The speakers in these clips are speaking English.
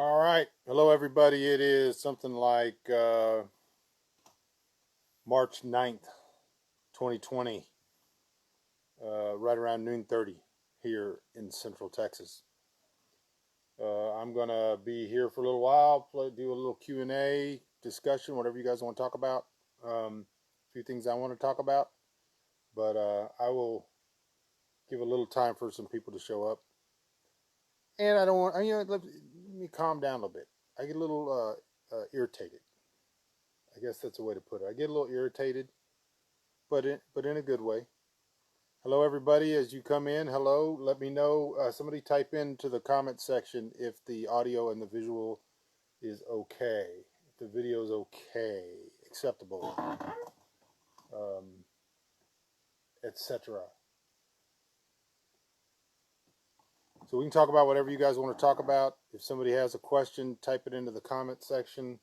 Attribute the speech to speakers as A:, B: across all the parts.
A: All right. Hello, everybody. It is something like March 9th, 2020, right around noon 30 here in Central Texas. I'm going to be here for a little while, do a little Q&A discussion, whatever you guys want to talk about. A few things I want to talk about, but I will give a little time for some people to show up. And I don't want, let me calm down a little bit. I get a little irritated. I guess that's a way to put it. I get a little irritated, but in a good way. Hello, everybody. As you come in, hello. Let me know. Somebody type into the comment section if the audio and the visual is okay, if the video is okay, acceptable, etc. So we can talk about whatever you guys want to talk about. If somebody has a question, type it into the comment section.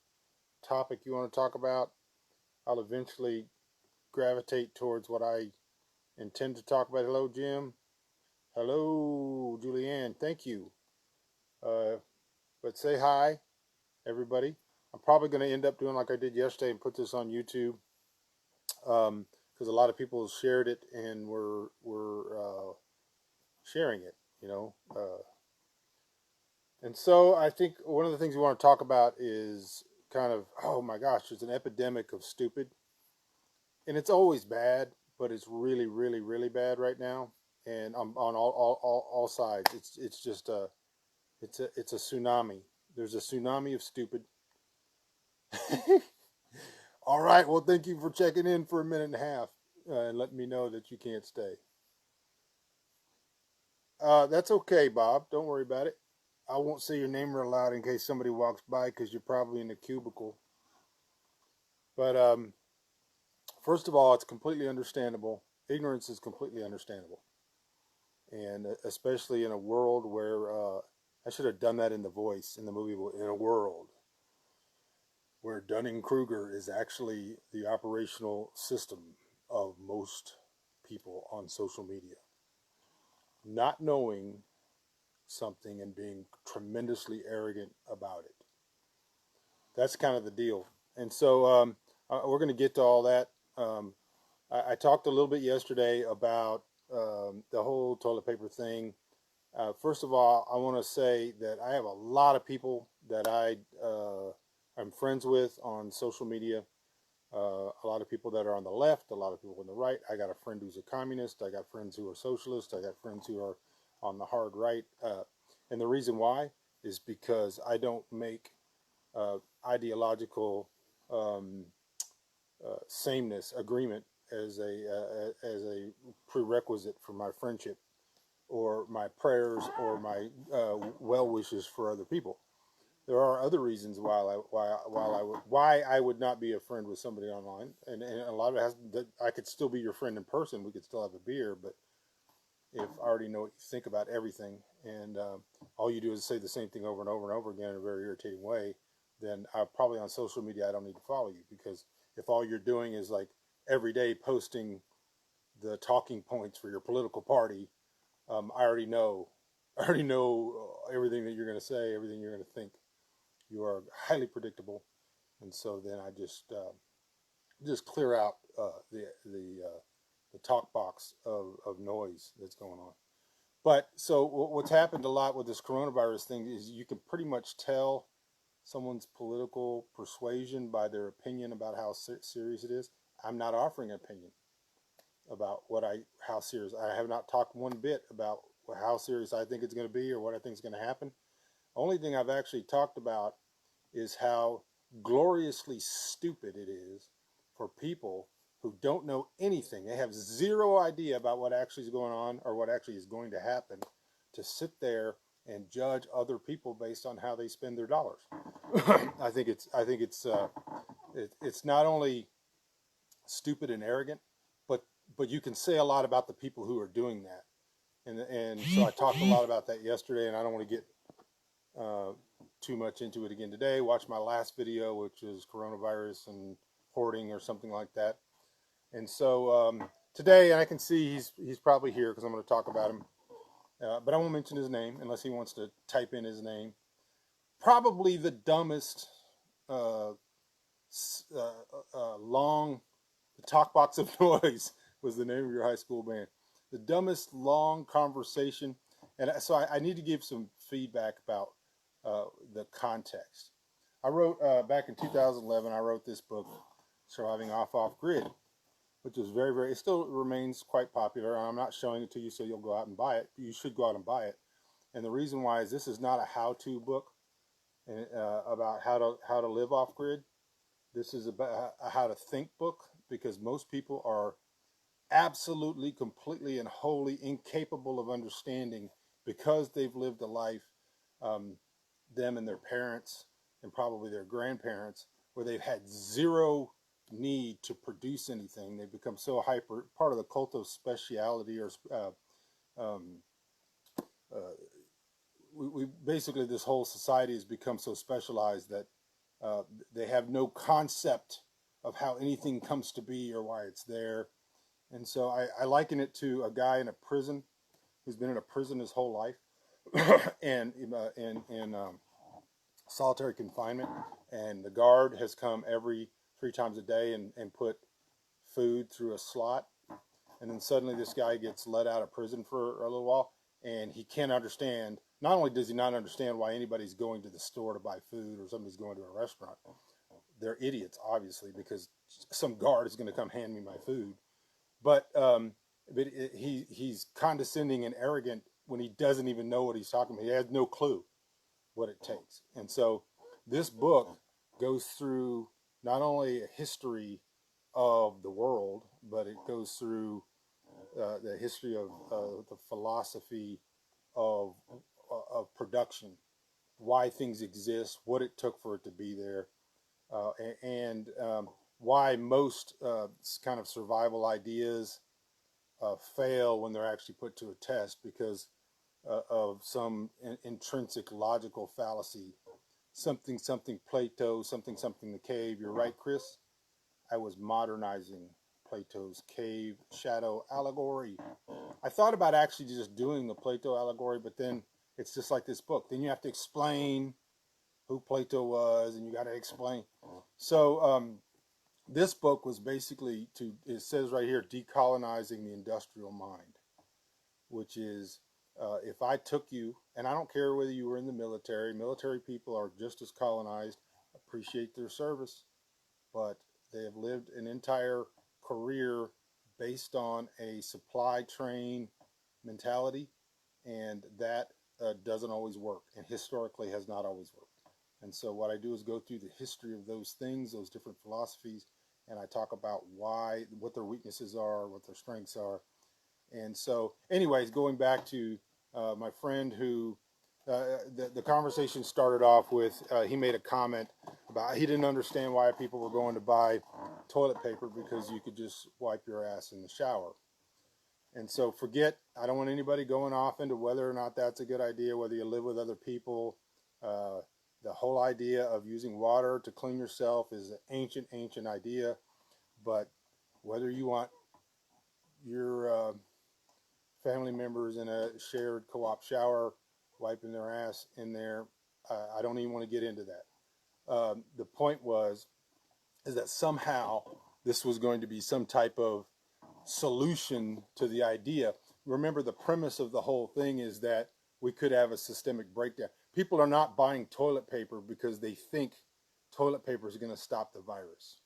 A: Topic you want to talk about. I'll eventually gravitate towards what I intend to talk about. Hello, Jim. Hello, Julianne. Thank you. But say hi, everybody. I'm probably going to end up doing like I did yesterday and put this on YouTube because a lot of people shared it and were sharing it, you know. And so I think one of the things we want to talk about is kind of, oh my gosh, there's an epidemic of stupid. And it's always bad, but it's really, really, really bad right now. And on all sides, it's just it's a tsunami. There's a tsunami of stupid. All right. Well, thank you for checking in for a minute and a half and letting me know that you can't stay. That's okay, Bob. Don't worry about it. I won't say your name real loud in case somebody walks by because you're probably in the cubicle. But first of all, it's completely understandable. Ignorance is completely understandable. And especially in a world where I should have done that in the voice in the movie, in a world where Dunning-Kruger is actually the operational system of most people on social media. Not knowing something and being tremendously arrogant about it. That's kind of the deal. And so we're going to get to all that. I talked a little bit yesterday about the whole toilet paper thing. First of all, I want to say that I have a lot of people that I'm friends with on social media. A lot of people that are on the left, a lot of people on the right. I got a friend who's a communist. I got friends who are socialists. I got friends who are on the hard right. And the reason why is because I don't make ideological sameness agreement as a prerequisite for my friendship or my prayers or my well wishes for other people. There are other reasons why I would not be a friend with somebody online, and a lot of it has that I could still be your friend in person. We could still have a beer, but if I already know what you think about everything, and all you do is say the same thing over and over and over again in a very irritating way, then probably on social media I don't need to follow you, because if all you're doing is like every day posting the talking points for your political party, I already know everything that you're going to say, everything you're going to think. You are highly predictable, and so then I just clear out the talk box of noise that's going on. But so what's happened a lot with this coronavirus thing is you can pretty much tell someone's political persuasion by their opinion about how serious it is. I'm not offering an opinion about how serious. I have not talked one bit about how serious I think it's going to be or what I think is going to happen. Only thing I've actually talked about is how gloriously stupid it is for people who don't know anything. They have zero idea about what actually is going on or what actually is going to happen, to sit there and judge other people based on how they spend their dollars. I think it's not only stupid and arrogant, but you can say a lot about the people who are doing that. And so I talked a lot about that yesterday, and I don't want to get too much into it again today. Watch my last video, which is coronavirus and hoarding or something like that. And so today, and I can see he's probably here because I'm going to talk about him, but I won't mention his name unless he wants to type in his name. probably the dumbest uh, long, the Talk Box of Noise was the name of your high school band. The dumbest long conversation. And so I need to give some feedback about the context. I wrote back in 2011, I wrote this book, Surviving Off Grid, which is very, very, it still remains quite popular. I'm not showing it to you so you'll go out and buy it. You should go out and buy it. And the reason why is this is not a how-to book about how to live off grid. This is about a how to think book, because most people are absolutely, completely, and wholly incapable of understanding, because they've lived a life, um, them and their parents and probably their grandparents, where they've had zero need to produce anything. They've become so hyper, part of the cult of speciality, or um, uh, we basically, this whole society has become so specialized that uh, they have no concept of how anything comes to be or why it's there. And so I liken it to a guy in a prison who's been in a prison his whole life and in solitary confinement. And the guard has come every 3 times a day and put food through a slot. And then suddenly this guy gets let out of prison for a little while, and he can't understand. Not only does he not understand why anybody's going to the store to buy food, or somebody's going to a restaurant, they're idiots, obviously, because some guard is going to come hand me my food. But he's condescending and arrogant when he doesn't even know what he's talking about. He has no clue what it takes. And so this book goes through not only a history of the world, but it goes through the history of the philosophy of production, why things exist, what it took for it to be there, and why most kind of survival ideas fail when they're actually put to a test because of some intrinsic logical fallacy. Something, something Plato, something, something the cave. You're right, Chris. I was modernizing Plato's cave shadow allegory. I thought about actually just doing the Plato allegory, but then it's just like this book. Then you have to explain who Plato was, and you got to explain. So this book was basically it says right here, decolonizing the industrial mind, which is if I took you, and I don't care whether you were in the military people are just as colonized, appreciate their service, but they have lived an entire career based on a supply train mentality, and that doesn't always work, and historically has not always worked. And so what I do is go through the history of those things, those different philosophies, and I talk about what their weaknesses are, what their strengths are. And so, anyways, going back to my friend who the conversation started off with, he made a comment about he didn't understand why people were going to buy toilet paper because you could just wipe your ass in the shower. And so I don't want anybody going off into whether or not that's a good idea, whether you live with other people. Uh, the whole idea of using water to clean yourself is an ancient, ancient idea. But whether you want your family members in a shared co-op shower wiping their ass in there, I don't even want to get into that. The point is that somehow this was going to be some type of solution to the idea. Remember, the premise of the whole thing is that we could have a systemic breakdown. People are not buying toilet paper because they think toilet paper is going to stop the virus,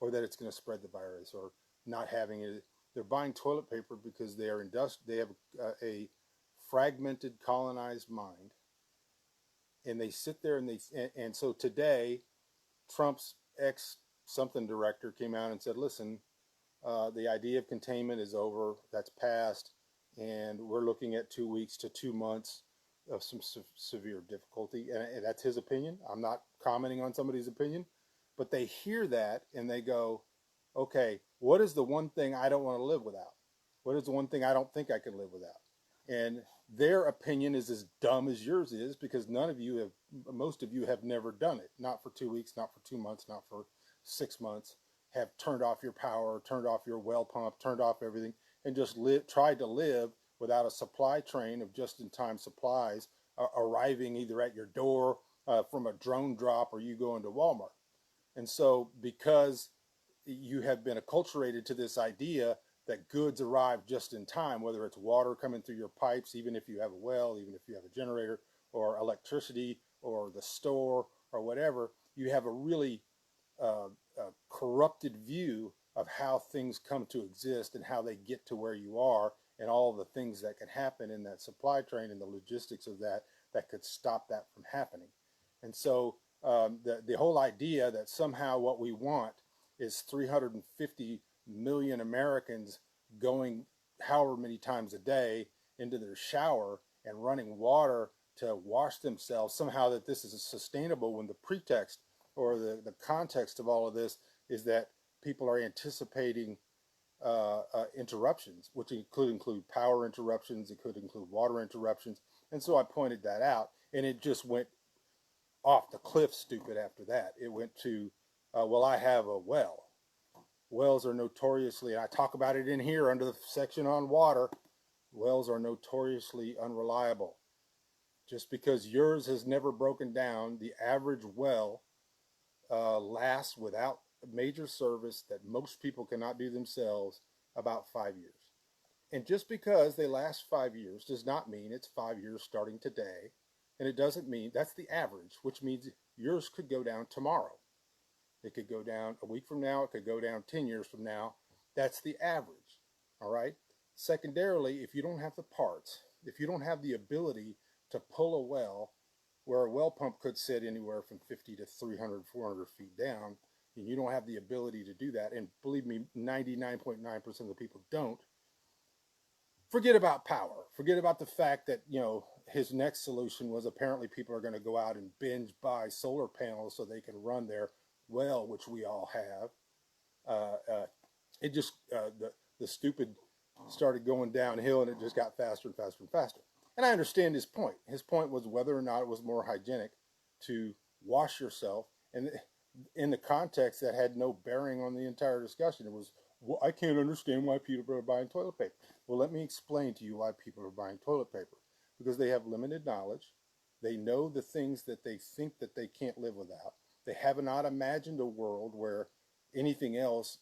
A: or that it's going to spread the virus, or not having it. They're buying toilet paper because they have a fragmented, colonized mind, and they sit there and so today, Trump's ex something director came out and said, "Listen, the idea of containment is over. That's past, and we're looking at 2 weeks to 2 months of some severe difficulty." And that's his opinion. I'm not commenting on somebody's opinion, but they hear that and they go, "Okay, what is the one thing I don't want to live without? What is the one thing I don't think I can live without?" And their opinion is as dumb as yours is, because most of you have never done it. Not for 2 weeks, not for 2 months, not for 6 months. Have turned off your power, turned off your well pump, turned off everything, and just tried to live without a supply train of just-in-time supplies arriving either at your door, from a drone drop or you go into Walmart. And so because you have been acculturated to this idea that goods arrive just in time, whether it's water coming through your pipes, even if you have a well, even if you have a generator, or electricity, or the store, or whatever, you have a really corrupted view of how things come to exist and how they get to where you are, and all the things that can happen in that supply chain and the logistics of that that could stop that from happening. And so the whole idea that somehow what we want is 350 million Americans going however many times a day into their shower and running water to wash themselves, somehow that this is sustainable, when the pretext or the context of all of this is that people are anticipating interruptions, which could include power interruptions, it could include water interruptions. And so I pointed that out, and it just went off the cliff stupid after that. It went to, well, I have a well. Wells are notoriously, I talk about it in here under the section on water, wells are notoriously unreliable. Just because yours has never broken down, the average well lasts without major service that most people cannot do themselves about 5 years. And just because they last 5 years does not mean it's 5 years starting today. And it doesn't mean that's the average, which means yours could go down tomorrow. It could go down a week from now. It could go down 10 years from now. That's the average. All right. Secondarily, if you don't have the parts, if you don't have the ability to pull a well where a well pump could sit anywhere from 50 to 300, 400 feet down, and you don't have the ability to do that, and believe me, 99.9% of the people don't, forget about power. Forget about the fact that, his next solution was apparently people are going to go out and binge buy solar panels so they can run their well, which we all have. It just, the stupid started going downhill, and it just got faster and faster and faster. And I understand his point. His point was whether or not it was more hygienic to wash yourself. And in the context that had no bearing on the entire discussion, it was, well, I can't understand why people are buying toilet paper. Well, let me explain to you why people are buying toilet paper. Because they have limited knowledge. They know the things that they think that they can't live without. They have not imagined a world where anything else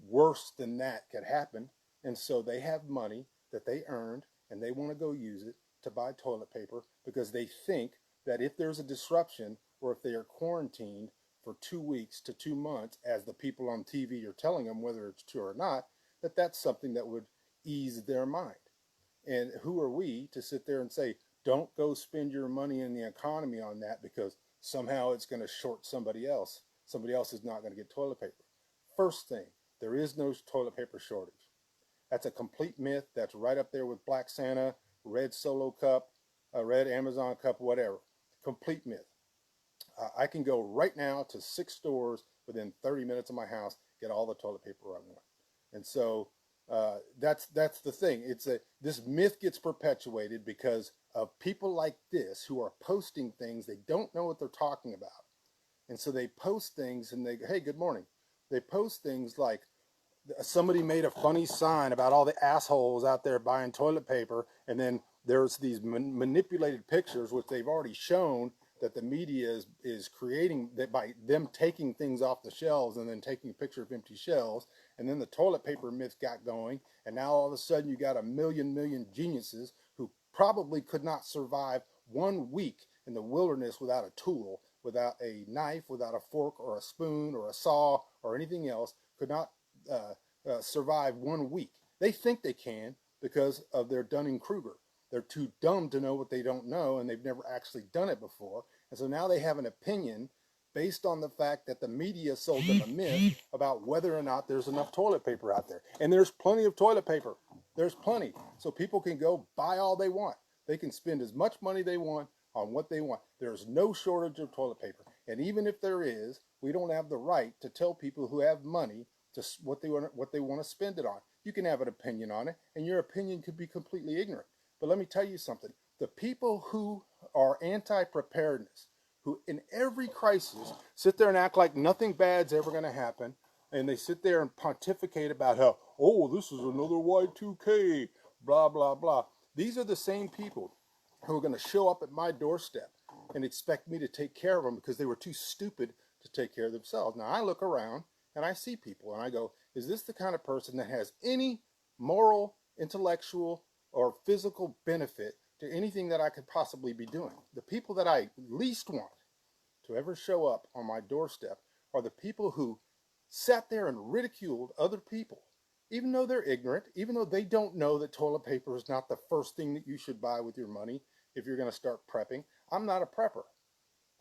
A: worse than that could happen. And so they have money that they earned, and they want to go use it to buy toilet paper because they think that if there's a disruption, or if they are quarantined for 2 weeks to 2 months, as the people on TV are telling them, whether it's true or not, that that's something that would ease their mind. And who are we to sit there and say, don't go spend your money in the economy on that because somehow it's going to short somebody else. Somebody else is not going to get toilet paper. First thing, there is no toilet paper shortage. That's a complete myth. That's right up there with Black Santa, red Solo cup, red Amazon cup, whatever. Complete myth. I can go right now to 6 stores within 30 minutes of my house, get all the toilet paper I want. And so that's the thing. This myth gets perpetuated because of people like this who are posting things. They don't know what they're talking about. And so they post things and they go, hey, good morning. They post things like, somebody made a funny sign about all the assholes out there buying toilet paper, and then there's these manipulated pictures, which they've already shown that the media is creating, that by them taking things off the shelves and then taking a picture of empty shelves, and then the toilet paper myth got going, and now all of a sudden you got a million geniuses who probably could not survive 1 week in the wilderness without a tool, without a knife, without a fork or a spoon or a saw or anything else, could not survive 1 week. They think they can because of their Dunning-Kruger. They're too dumb to know what they don't know, and they've never actually done it before. And so now they have an opinion based on the fact that the media sold them a myth about whether or not there's enough toilet paper out there. And there's plenty of toilet paper. There's plenty. So people can go buy all they want. They can spend as much money they want on what they want. There's no shortage of toilet paper. And even if there is, we don't have the right to tell people who have money to what they want to spend it on. You can have an opinion on it, and your opinion could be completely ignorant. But let me tell you something. The people who are anti-preparedness, who in every crisis sit there and act like nothing bad's ever going to happen, and they sit there and pontificate about how, oh, this is another Y2K, blah, blah, blah. These are the same people who are going to show up at my doorstep and expect me to take care of them because they were too stupid to take care of themselves. Now I look around and I see people and I go, is this the kind of person that has any moral, intellectual, or physical benefit to anything that I could possibly be doing? The people that I least want to ever show up on my doorstep are the people who sat there and ridiculed other people, even though they're ignorant, even though they don't know that toilet paper is not the first thing that you should buy with your money if you're going to start prepping. I'm not a prepper.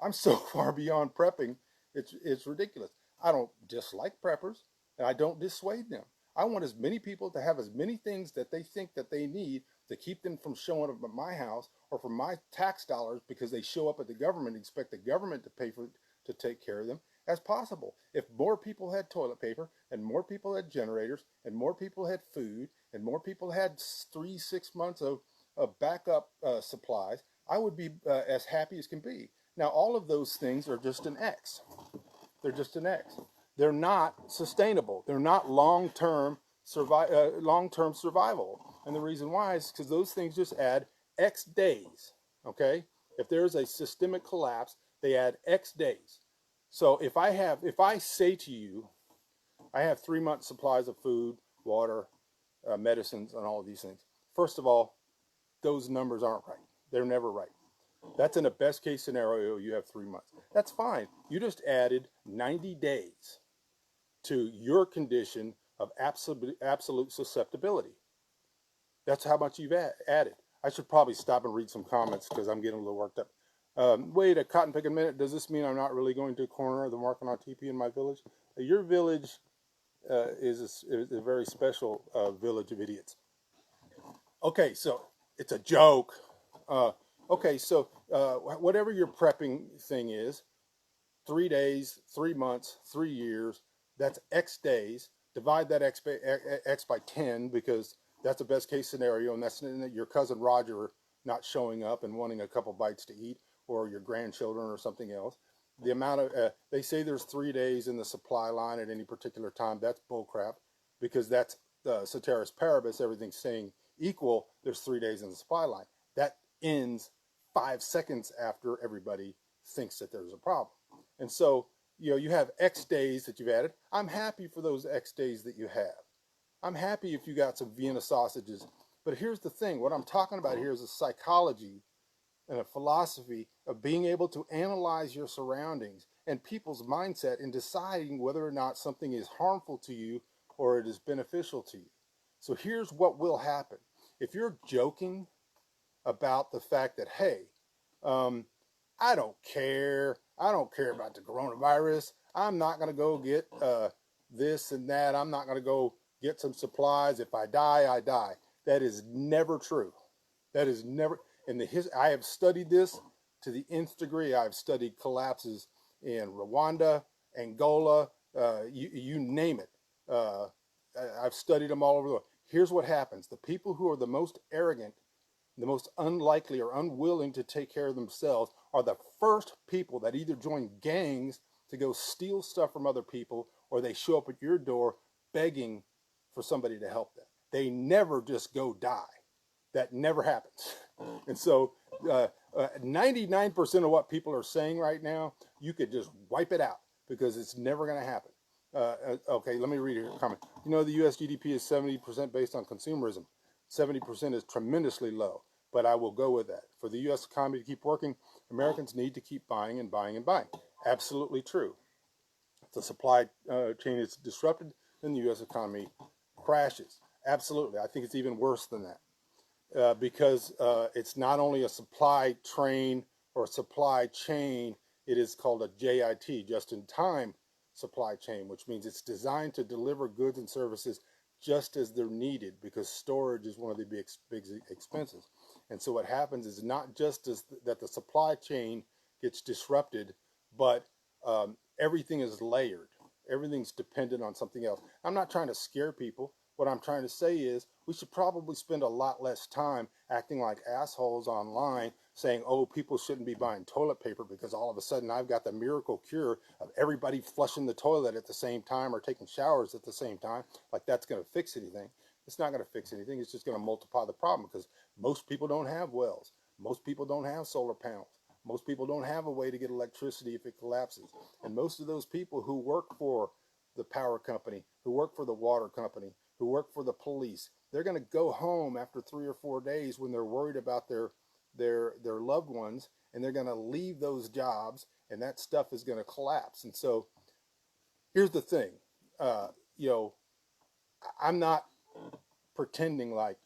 A: I'm so far beyond prepping, it's ridiculous. I don't dislike preppers, and I don't dissuade them. I want as many people to have as many things that they think that they need to keep them from showing up at my house or from my tax dollars because they show up at the government and expect the government to pay for to take care of them as possible. If more people had toilet paper and more people had generators and more people had food and more people had 3-6 months of backup supplies, I would be as happy as can be. Now, all of those things are just an X. They're just an X. They're not sustainable. They're not long-term survival. And the reason why is because those things just add X days. Okay? If there's a systemic collapse, they add X days. So if I say to you, I have 3 months supplies of food, water, medicines, and all of these things. First of all, those numbers aren't right. They're never right. That's in a best case scenario, you have 3 months. That's fine. You just added 90 days to your condition of absolute susceptibility. That's how much you've added. I should probably stop and read some comments because I'm getting a little worked up. Wait a cotton picking minute. Does this mean I'm not really going to a corner of the market on TP in my village? Your village is a very special village of idiots. Okay, so it's a joke. Okay, so whatever your prepping thing is, 3 days, 3 months, 3 years, that's X days. Divide that X by 10 because that's the best case scenario, and that's your cousin Roger not showing up and wanting a couple bites to eat, or your grandchildren or something else. The amount of, they say there's 3 days in the supply line at any particular time. That's bullcrap because that's ceteris paribus, everything's staying equal. There's 3 days in the supply line. That ends 5 seconds after everybody thinks that there's a problem. And so, you have X days that you've added. I'm happy for those X days that you have. I'm happy if you got some Vienna sausages. But here's the thing. What I'm talking about here is a psychology and a philosophy of being able to analyze your surroundings and people's mindset in deciding whether or not something is harmful to you or it is beneficial to you. So here's what will happen. If you're joking about the fact that, hey, I don't care. I don't care about the coronavirus. I'm not going to go get this and that. I'm not going to go get some supplies. If I die, I die. That is never true. That is never. I have studied this to the nth degree. I've studied collapses in Rwanda, Angola, you name it. I've studied them all over the world. Here's what happens. The people who are the most arrogant, the most unlikely or unwilling to take care of themselves are the first people that either join gangs to go steal stuff from other people or they show up at your door begging for somebody to help them. They never just go die. That never happens. And so 99% of what people are saying right now, you could just wipe it out because it's never going to happen. Okay, let me read your comment. The U.S. GDP is 70% based on consumerism. 70% is tremendously low, but I will go with that. For the U.S. economy to keep working, Americans need to keep buying and buying and buying. Absolutely true. If the supply chain is disrupted, then the U.S. economy crashes. Absolutely. I think it's even worse than that because it's not only a supply train or supply chain, it is called a JIT, just-in-time supply chain, which means it's designed to deliver goods and services just as they're needed because storage is one of the big expenses. And so what happens is not just that the supply chain gets disrupted, but everything is layered. Everything's dependent on something else. I'm not trying to scare people. What I'm trying to say is we should probably spend a lot less time acting like assholes online saying, oh, people shouldn't be buying toilet paper because all of a sudden I've got the miracle cure of everybody flushing the toilet at the same time or taking showers at the same time. Like that's going to fix anything. It's not going to fix anything. It's just going to multiply the problem because most people don't have wells. Most people don't have solar panels. Most people don't have a way to get electricity if it collapses. And most of those people who work for the power company, who work for the water company, who work for the police, they're going to go home after 3 or 4 days when they're worried about their loved ones, and they're going to leave those jobs, and that stuff is going to collapse. And so here's the thing, uh, you know, I'm not pretending like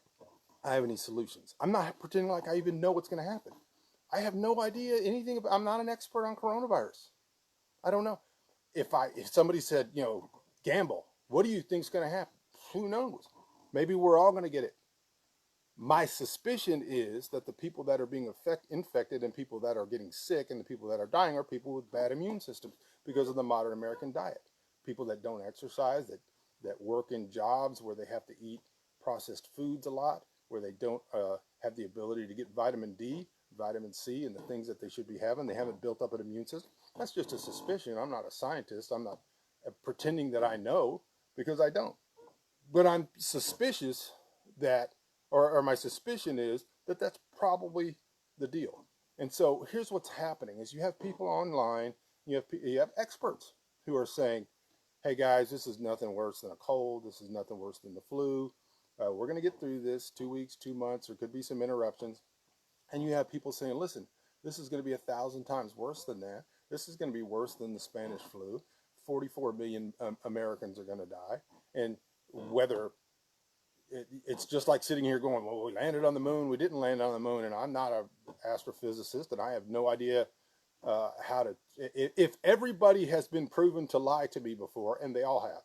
A: I have any solutions. I'm not pretending like I even know what's going to happen. I have no idea anything about. I'm not an expert on coronavirus. I don't know. If somebody said, gamble, what do you think's going to happen? Who knows? Maybe we're all going to get it. My suspicion is that the people that are being infected and people that are getting sick and the people that are dying are people with bad immune systems because of the modern American diet. People that don't exercise, that work in jobs where they have to eat processed foods a lot, where they don't have the ability to get vitamin D, vitamin C, and the things that they should be having. They haven't built up an immune system. That's just a suspicion. I'm not a scientist. I'm not pretending that I know, because I don't. But I'm suspicious that, or my suspicion is that that's probably the deal. And so here's what's happening: is you have people online, you have experts who are saying, "Hey guys, this is nothing worse than a cold. This is nothing worse than the flu. We're going to get through this. 2 weeks, 2 months. There could be some interruptions." And you have people saying, "Listen, this is going to be 1,000 times worse than that. This is going to be worse than the Spanish flu. 44 million Americans are going to die." And whether it's just like sitting here going, "Well, we landed on the moon. We didn't land on the moon." And I'm not an astrophysicist, and I have no idea how to. If everybody has been proven to lie to me before, and they all have,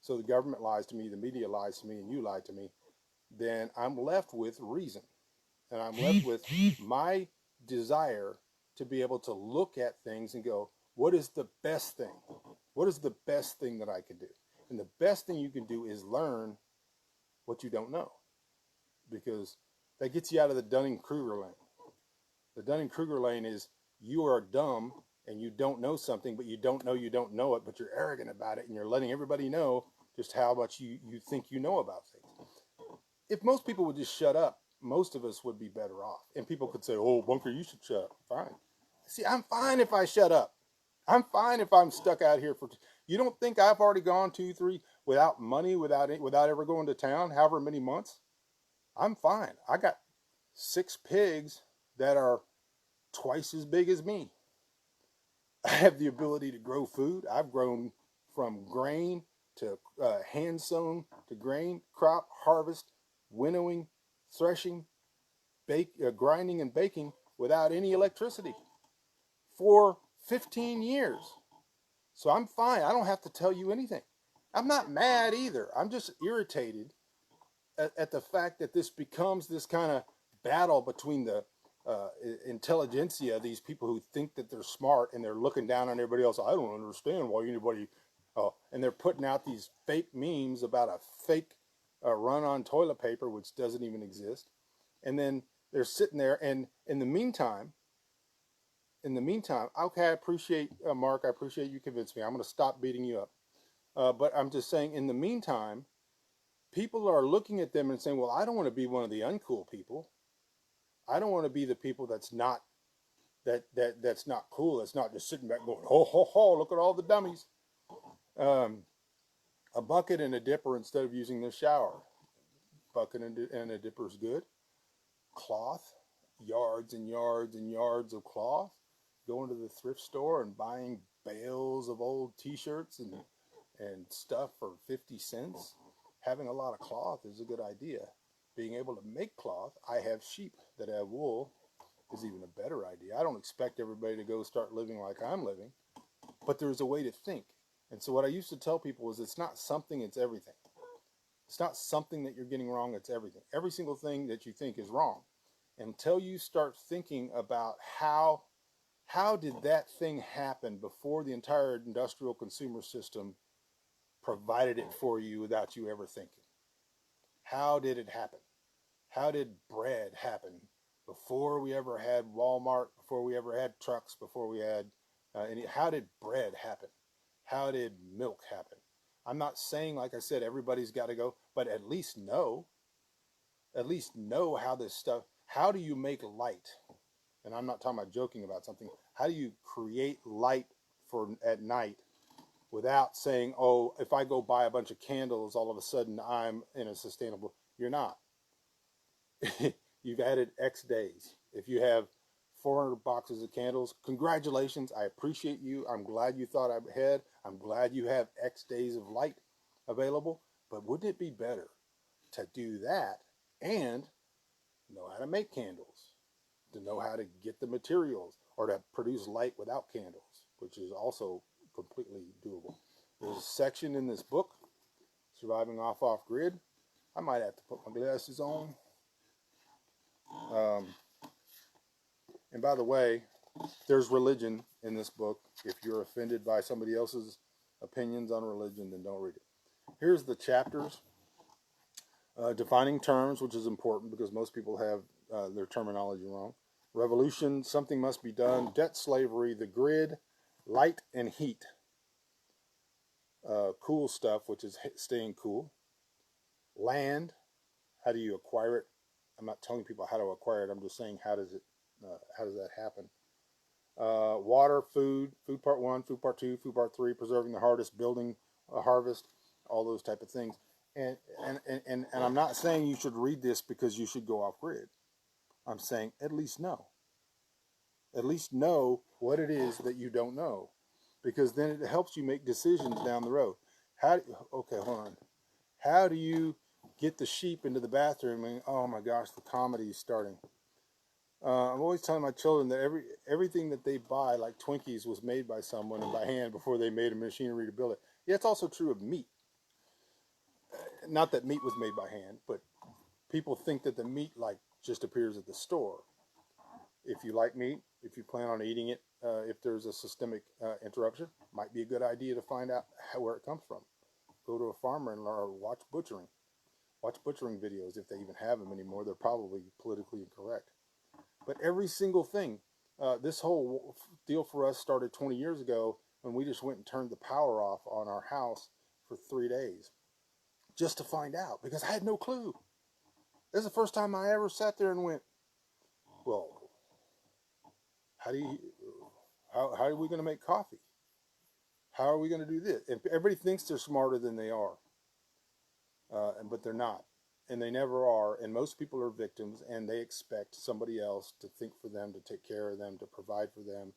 A: so the government lies to me, the media lies to me, and you lie to me, then I'm left with reason. And I'm left with my desire to be able to look at things and go, what is the best thing? What is the best thing that I could do? And the best thing you can do is learn what you don't know, because that gets you out of the Dunning-Kruger lane. The Dunning-Kruger lane is you are dumb and you don't know something, but you don't know it, but you're arrogant about it, and you're letting everybody know just how much you think you know about things. If most people would just shut up, most of us would be better off. And people could say, "Oh, Bunker, you should shut up." Fine. See, I'm fine if I shut up. I'm fine if I'm stuck out here for. You don't think I've already gone 2, 3 without money, without ever going to town, however many months? I'm fine. I got 6 pigs that are twice as big as me. I have the ability to grow food. I've grown from grain to hand sown to grain, crop, harvest, winnowing, threshing, grinding, and baking without any electricity for 15 years. So I'm fine. I don't have to tell you anything. I'm not mad either. I'm just irritated at the fact that this becomes this kind of battle between the intelligentsia, these people who think that they're smart and they're looking down on everybody else. I don't understand why anybody, and they're putting out these fake memes about a fake run-on toilet paper, which doesn't even exist. And then they're sitting there, and in the meantime, okay, I appreciate, Mark, I appreciate you convinced me. I'm going to stop beating you up. But I'm just saying, in the meantime, people are looking at them and saying, well, I don't want to be one of the uncool people. I don't want to be the people that's not that's not cool. That's not just sitting back going, ho, ho, ho, look at all the dummies. A bucket and a dipper instead of using the shower. Bucket and a dipper is good. Cloth, yards and yards and yards of cloth. Going to the thrift store and buying bales of old t-shirts and stuff for 50 cents. Having a lot of cloth is a good idea. Being able to make cloth, I have sheep that have wool, is even a better idea. I don't expect everybody to go start living like I'm living, but there's a way to think. And so what I used to tell people is, it's not something, it's everything. It's not something that you're getting wrong, it's everything. Every single thing that you think is wrong. Until you start thinking about how did that thing happen before the entire industrial consumer system provided it for you without you ever thinking? How did it happen? How did bread happen before we ever had Walmart, before we ever had trucks, before we had how did bread happen? How did milk happen? I'm not saying, like I said, everybody's got to go, but at least know how this stuff, how do you make light? and I'm not talking about joking about something, how do you create light for at night without saying, oh, if I go buy a bunch of candles, all of a sudden I'm in a sustainable, you're not. You've added X days. If you have 400 boxes of candles, congratulations. I appreciate you. I'm glad you thought ahead. I'm glad you have X days of light available. But wouldn't it be better to do that and know how to make candles, to know how to get the materials, or to produce light without candles, which is also completely doable. There's a section in this book, Surviving Off Grid. I might have to put my glasses on. And by the way, there's religion in this book. If you're offended by somebody else's opinions on religion, then don't read it. Here's the chapters. Defining terms, which is important because most people have their terminology wrong. Revolution, something must be done. Debt slavery, the grid, light and heat. Cool stuff, which is staying cool. Land, how do you acquire it? I'm not telling people how to acquire it. I'm just saying how does that happen? Water, food part 1, food part 2, food part 3, preserving the harvest, building a harvest, all those type of things. And I'm not saying you should read this because you should go off grid. I'm saying at least know. At least know what it is that you don't know, because then it helps you make decisions down the road. Okay, hold on. How do you get the sheep into the bathroom and, oh my gosh, the comedy is starting. I'm always telling my children that everything that they buy, like Twinkies, was made by someone and by hand before they made a machinery to build it. Yeah, it's also true of meat. Not that meat was made by hand, but people think that the meat like just appears at the store. If you like meat, if you plan on eating it, if there's a systemic interruption, might be a good idea to find out where it comes from. Go to a farmer and learn, or watch butchering. Watch butchering videos if they even have them anymore. They're probably politically incorrect. But every single thing, this whole deal for us started 20 years ago when we just went and turned the power off on our house for 3 days just to find out, because I had no clue. This is the first time I ever sat there and went, well, how are we going to make coffee? How are we going to do this? And everybody thinks they're smarter than they are, but they're not. And they never are. And most people are victims, and they expect somebody else to think for them, to take care of them, to provide for them.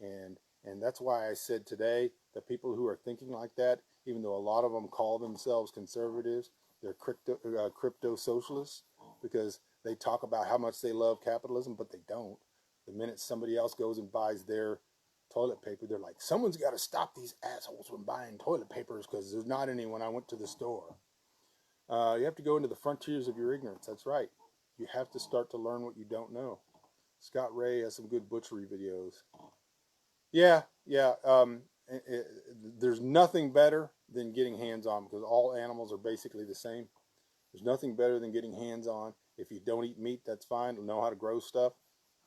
A: And that's why I said today that people who are thinking like that, even though a lot of them call themselves conservatives, they're crypto socialists, because they talk about how much they love capitalism, but they don't. The minute somebody else goes and buys their toilet paper, they're like, someone's got to stop these assholes from buying toilet papers because there's not any when I went to the store. You have to go into the frontiers of your ignorance. That's right. You have to start to learn what you don't know. Scott Ray has some good butchery videos. Yeah. There's nothing better than getting hands-on, because all animals are basically the same. There's nothing better than getting hands-on. If you don't eat meat, that's fine. Know how to grow stuff.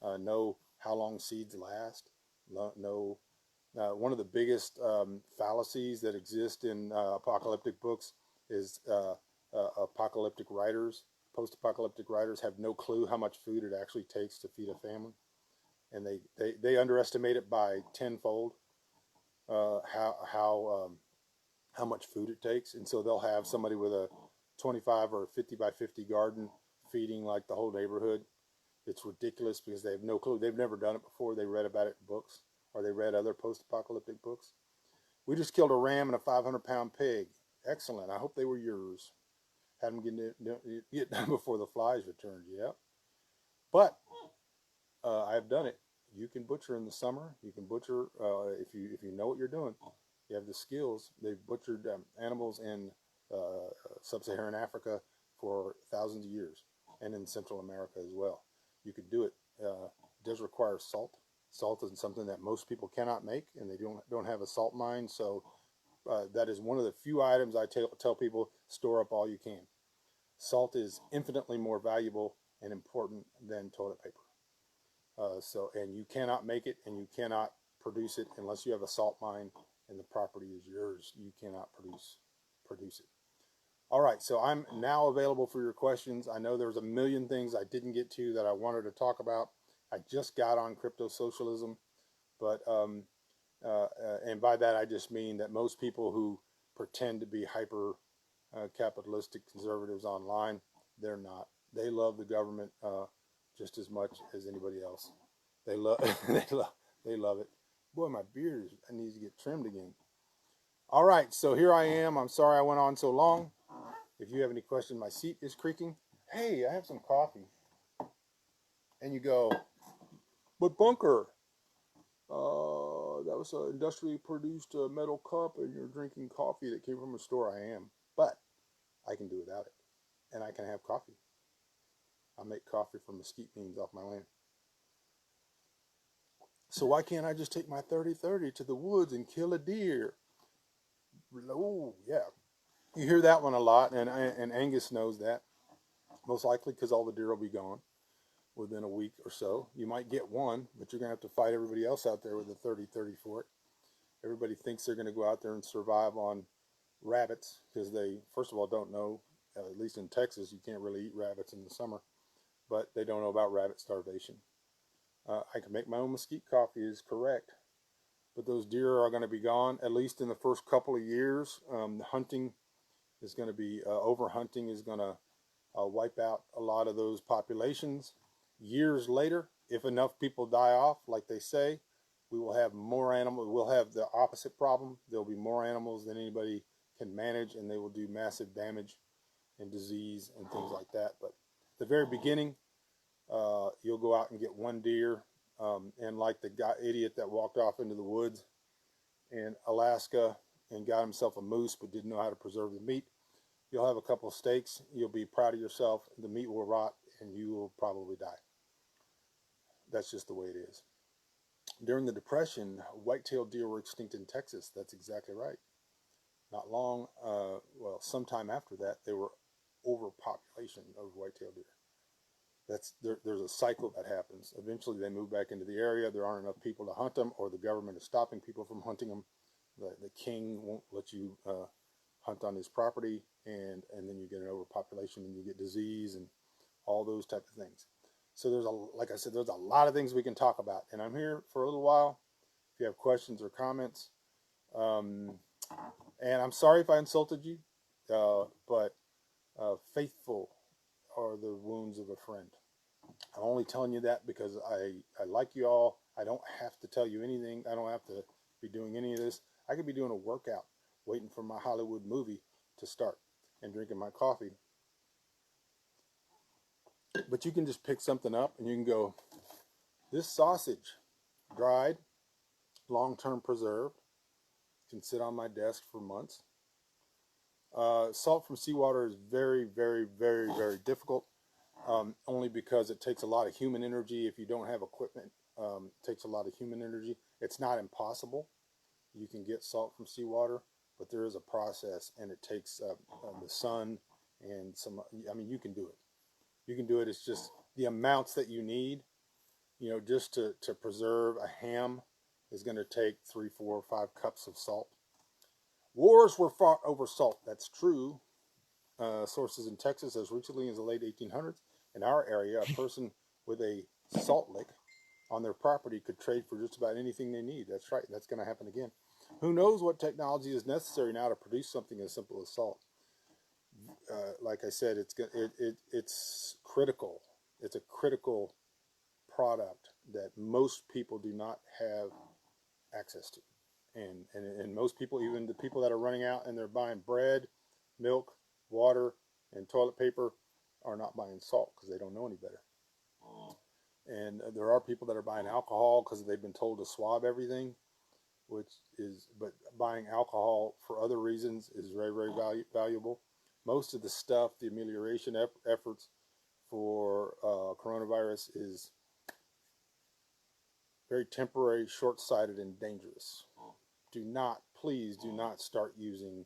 A: Know how long seeds last. Know one of the biggest fallacies that exist in apocalyptic books is apocalyptic writers, post-apocalyptic writers have no clue how much food it actually takes to feed a family, and they underestimate it by tenfold. How much food it takes, and so they'll have somebody with a 25 or 50 by 50 garden feeding like the whole neighborhood. It's ridiculous because they have no clue. They've never done it before. They read about it in books, or they read other post-apocalyptic books. We just killed a ram and a 500-pound pig. Excellent. I hope they were yours. Had them get done before the flies returned. Yeah. But I've done it. You can butcher in the summer. You can butcher if you know what you're doing. You have the skills. They've butchered animals in sub-Saharan Africa for thousands of years, and in Central America as well. You could do it. It does require salt. Salt is something that most people cannot make, and they don't have a salt mine. So that is one of the few items I tell people, store up all you can. Salt is infinitely more valuable and important than toilet paper. And you cannot make it, and you cannot produce it unless you have a salt mine and the property is yours. You cannot produce it. All right, so I'm now available for your questions. I know there's a million things I didn't get to that I wanted to talk about, I just got on crypto socialism, but and by that I just mean that most people who pretend to be hyper capitalistic conservatives online, they're not. They love the government just as much as anybody else. They love they love it. Boy, my beard needs to get trimmed again. All right, so here I am. I'm sorry I went on so long. If you have any questions, my seat is creaking. Hey, I have some coffee. And you go, but Bunker, that was an industrially produced metal cup, and you're drinking coffee that came from a store. I am, but I can do without it, and I can have coffee. I make coffee from mesquite beans off my land. So why can't I just take my 30-30 to the woods and kill a deer? Oh, yeah. You hear that one a lot, and Angus knows that, most likely because all the deer will be gone within a week or so. You might get one, but you're going to have to fight everybody else out there with a 30-30 for it. Everybody thinks they're going to go out there and survive on rabbits because they, first of all, don't know, at least in Texas, you can't really eat rabbits in the summer, but they don't know about rabbit starvation. I can make my own mesquite coffee is correct, but those deer are going to be gone, at least in the first couple of years. Hunting is going to be, overhunting is going to wipe out a lot of those populations. Years later, if enough people die off, like they say, we will have more animals. We'll have the opposite problem. There'll be more animals than anybody can manage, and they will do massive damage and disease and things like that. But at the very beginning, you'll go out and get one deer, and like the idiot that walked off into the woods in Alaska and got himself a moose but didn't know how to preserve the meat, you'll have a couple of steaks, you'll be proud of yourself, the meat will rot, and you will probably die. That's just the way it is. During the Depression, white-tailed deer were extinct in Texas. That's exactly right. Not long, well, sometime after that, there were overpopulation of white-tailed deer. There's a cycle that happens. Eventually, they move back into the area. There aren't enough people to hunt them, or the government is stopping people from hunting them. The king won't let you hunt on his property, and then you get an overpopulation, and you get disease and all those type of things. So there's like I said, there's a lot of things we can talk about, and I'm here for a little while. If you have questions or comments, and I'm sorry if I insulted you, but faithful are the wounds of a friend. I'm only telling you that because I like you all. I don't have to tell you anything. I don't have to be doing any of this. I could be doing a workout, waiting for my Hollywood movie to start and drinking my coffee. But you can just pick something up and you can go, this sausage, dried, long-term preserved, can sit on my desk for months. Salt from seawater is very, very, very, very difficult, only because it takes a lot of human energy. If you don't have equipment, it takes a lot of human energy. It's not impossible. You can get salt from seawater, but there is a process, and it takes the sun and some, I mean, you can do it. You can do it. It's just the amounts that you need, you know, just to preserve a ham is going to take 3, 4, 5 cups of salt. Wars were fought over salt. That's true. Sources in Texas as recently as the late 1800s. In our area, a person with a salt lick on their property could trade for just about anything they need. That's right. That's going to happen again. Who knows what technology is necessary now to produce something as simple as salt? Like I said, it's critical. It's a critical product that most people do not have access to. And most people, even the people that are running out and they're buying bread, milk, water, and toilet paper, are not buying salt because they don't know any better. And there are people that are buying alcohol because they've been told to swab everything, but buying alcohol for other reasons is very, very valuable. Most of the stuff, the amelioration efforts for coronavirus is very temporary, short-sighted, and dangerous. Please do not start using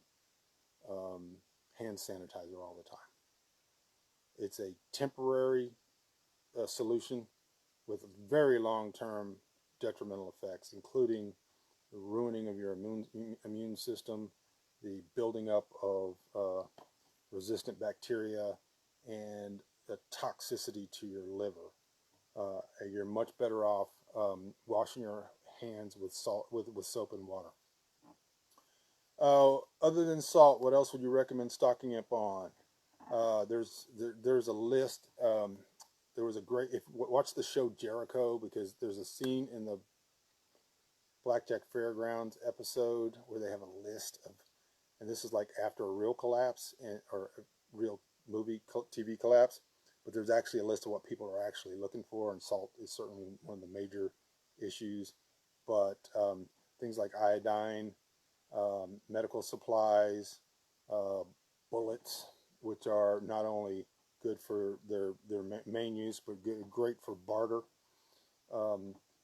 A: hand sanitizer all the time. It's a temporary solution with very long-term detrimental effects, including the ruining of your immune system, the building up of resistant bacteria, and the toxicity to your liver. you're much better off washing your hands with salt, with soap and water. Other than salt, what else would you recommend stocking up on? There's a list. There was a great, if watch the show Jericho, because there's a scene in the Blackjack Fairgrounds episode where they have a list of, and this is like after a real collapse or a real movie TV collapse, but there's actually a list of what people are actually looking for, and salt is certainly one of the major issues. But things like iodine, medical supplies, bullets, which are not only good for their main use, but great for barter.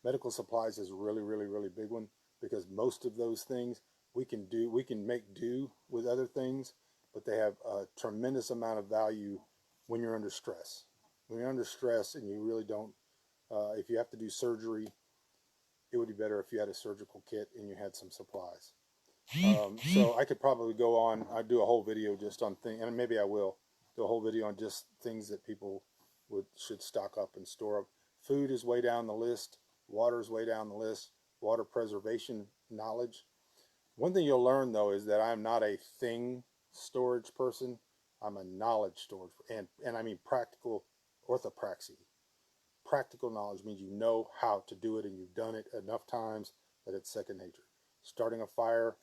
A: Medical supplies is a really big one, because most of those things we can make do with other things, but they have a tremendous amount of value when you're under stress. When you're under stress and you really don't, if you have to do surgery, it would be better if you had a surgical kit and you had some supplies. So I could probably go on. I'd do a whole video just on things, and maybe I will do a whole video on just things that people should stock up and store up. Food is way down the list. Water is way down the list. Water preservation knowledge. One thing you'll learn, though, is that I'm not a thing storage person. I'm a knowledge storage, and I mean practical orthopraxy. Practical knowledge means you know how to do it, and you've done it enough times that it's second nature. Starting a fire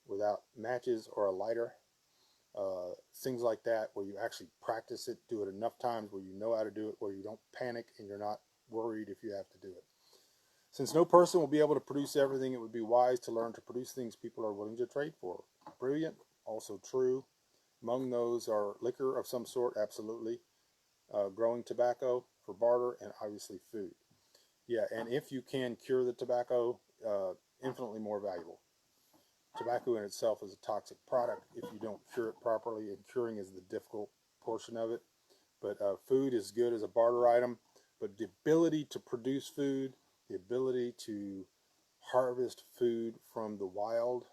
A: without matches or a lighter, things like that, where you actually practice it, do it enough times where you know how to do it, where you don't panic and you're not worried if you have to do it. Since no person will be able to produce everything, it would be wise to learn to produce things people are willing to trade for. Brilliant, also true. Among those are liquor of some sort, absolutely. Growing tobacco for barter, and obviously food. Yeah, and if you can cure the tobacco, infinitely more valuable. Tobacco in itself is a toxic product if you don't cure it properly, and curing is the difficult portion of it. But food is good as a barter item, but the ability to produce food, the ability to harvest food from the wild,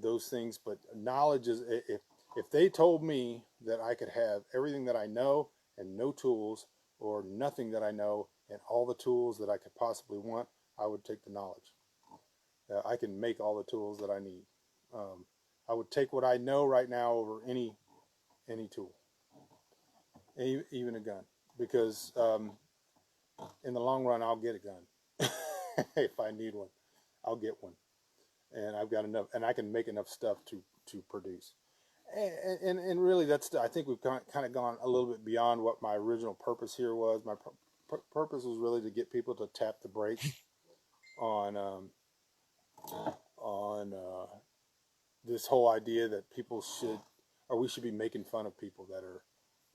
A: those things. But knowledge is, if they told me that I could have everything that I know and no tools, or nothing that I know and all the tools that I could possibly want, I would take the knowledge. I can make all the tools that I need. I would take what I know right now over any tool, even a gun, because in the long run I'll get a gun. If I need one, I'll get one, and I've got enough, and I can make enough stuff to produce. And really, I think we've kind of gone a little bit beyond what my original purpose here was. My purpose was really to get people to tap the brakes on this whole idea that people should, or we should be making fun of people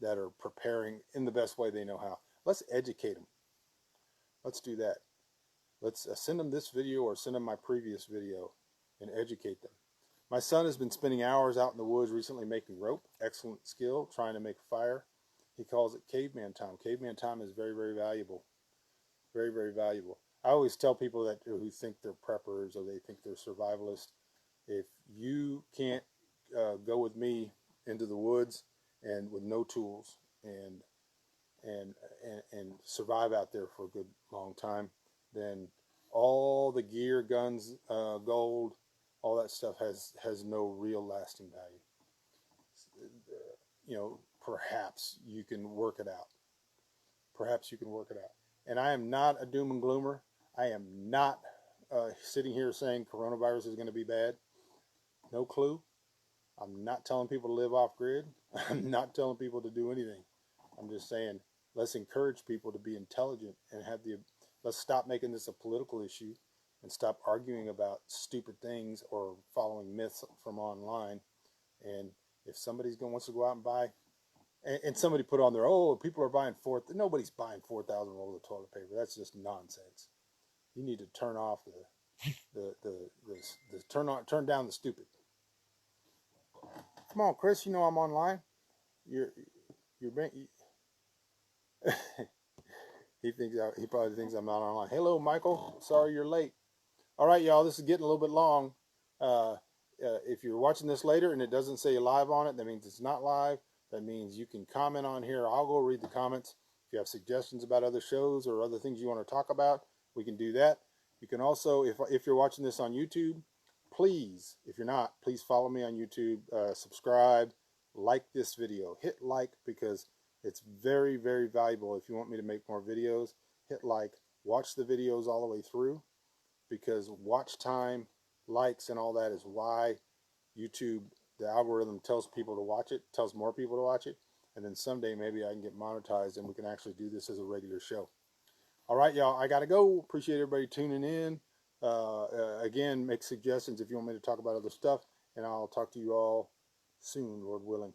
A: that are preparing in the best way they know how. Let's educate them. Let's do that. Let's send them this video or send them my previous video and educate them. My son has been spending hours out in the woods recently making rope. Excellent skill, trying to make a fire. He calls it caveman time. Caveman time is very valuable. Very valuable. I always tell people that who think they're preppers or they think they're survivalists, if you can't go with me into the woods and with no tools and survive out there for a good long time, then all the gear, guns, gold, all that stuff has no real lasting value. You know, perhaps you can work it out. Perhaps you can work it out. And I am not a doom and gloomer. I am not sitting here saying coronavirus is going to be bad. No clue. I'm not telling people to live off grid. I'm not telling people to do anything. I'm just saying, let's encourage people to be intelligent and let's stop making this a political issue and stop arguing about stupid things or following myths from online. And if somebody wants to go out and buy, and somebody put on there, oh, people are buying nobody's buying 4,000 rolls of toilet paper. That's just nonsense. You need to turn off turn down the stupid. Come on, Chris, you know I'm online. You're he probably thinks I'm not online. Hello, Michael. Sorry you're late. All right, y'all, this is getting a little bit long. If you're watching this later and it doesn't say live on it, that means it's not live. That means you can comment on here. I'll go read the comments. If you have suggestions about other shows or other things you want to talk about, we can do that. You can also, if you're watching this on YouTube, please, if you're not, please follow me on YouTube, subscribe, like this video. Hit like because it's very, very valuable. If you want me to make more videos, hit like. Watch the videos all the way through because watch time, likes, and all that is why YouTube, the algorithm tells people to watch it, tells more people to watch it, and then someday maybe I can get monetized and we can actually do this as a regular show. All right, y'all, I got to go. Appreciate everybody tuning in. Again, make suggestions if you want me to talk about other stuff, and I'll talk to you all soon, Lord willing.